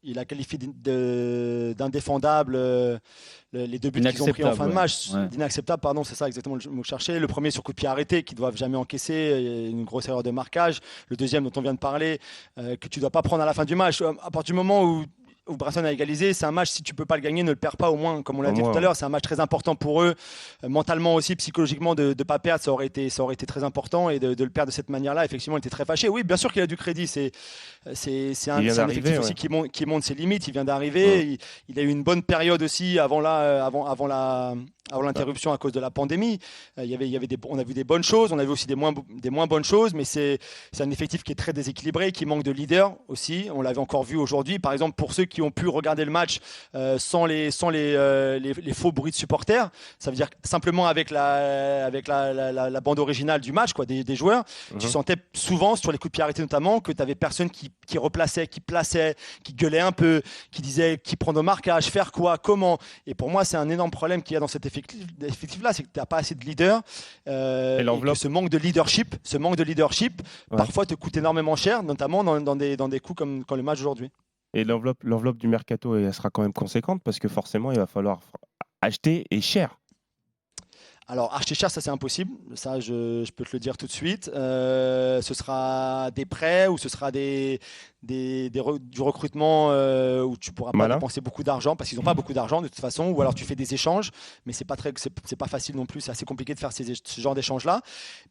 Il a qualifié d'indéfendable les deux buts qu'ils ont pris en fin de match. Ouais. D'inacceptable, pardon, c'est ça exactement le mot que je cherchais. Le premier sur coup de pied arrêté, qu'ils ne doivent jamais encaisser, une grosse erreur de marquage. Le deuxième dont on vient de parler, que tu ne dois pas prendre à la fin du match. À partir du moment où Brighton a égalisé, c'est un match, si tu peux pas le gagner, ne le perds pas au moins, comme on l'a dit tout à l'heure, c'est un match très important pour eux, mentalement aussi, psychologiquement, de ne pas perdre, ça aurait été très important, et de le perdre de cette manière-là, effectivement, il était très fâché. Oui, bien sûr qu'il a du crédit, c'est un effectif aussi qui monte ses limites, il vient d'arriver, il a eu une bonne période aussi avant l'interruption à cause de la pandémie. On a vu des bonnes choses, on a vu aussi des moins bonnes choses, mais c'est un effectif qui est très déséquilibré, qui manque de leader aussi. On l'avait encore vu aujourd'hui, par exemple, pour ceux qui ont pu regarder le match sans les faux bruits de supporters, ça veut dire simplement avec la bande originale du match, quoi, des joueurs. Tu sentais souvent, sur les coups de pied arrêtés notamment, que tu avais personne qui replaçait, qui plaçait, qui gueulait un peu, qui disait qui prend au marquage, faire quoi, comment. Et pour moi, c'est un énorme problème qu'il y a dans cet effectif-là, c'est que tu n'as pas assez de leaders, et que ce manque de leadership, parfois te coûte énormément cher, notamment dans des coups comme le match aujourd'hui. Et l'enveloppe du mercato, elle sera quand même conséquente parce que forcément, il va falloir acheter et cher. Alors, acheter cher, ça c'est impossible. Ça, je peux te le dire tout de suite. Ce sera des prêts ou ce sera du recrutement où tu pourras pas dépenser beaucoup d'argent parce qu'ils n'ont pas beaucoup d'argent de toute façon. Ou alors tu fais des échanges, mais c'est pas facile non plus. C'est assez compliqué de faire ce genre d'échanges-là.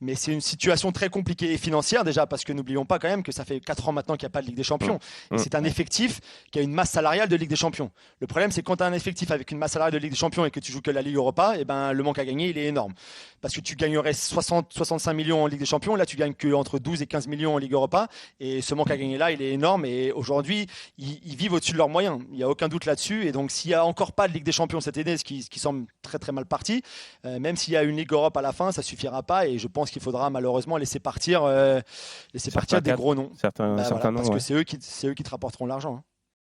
Mais c'est une situation très compliquée et financière déjà parce que n'oublions pas quand même que ça fait 4 ans maintenant qu'il n'y a pas de Ligue des Champions. Et c'est un effectif qui a une masse salariale de Ligue des Champions. Le problème, c'est quand tu as un effectif avec une masse salariale de Ligue des Champions et que tu joues que la Ligue Europa, et ben, le manque à gagner, il est énorme. Parce que tu gagnerais 65 millions en Ligue des Champions, là tu gagnes que entre 12 et 15 millions en Ligue Europa, et ce manque à gagner là, il est énorme, et aujourd'hui, ils vivent au-dessus de leurs moyens. Il n'y a aucun doute là-dessus, et donc s'il n'y a encore pas de Ligue des Champions cette année, ce qui semble très très mal parti, même s'il y a une Ligue Europe à la fin, ça ne suffira pas, et je pense qu'il faudra malheureusement laisser partir des gros noms. Certains parce noms, que c'est eux qui te rapporteront l'argent.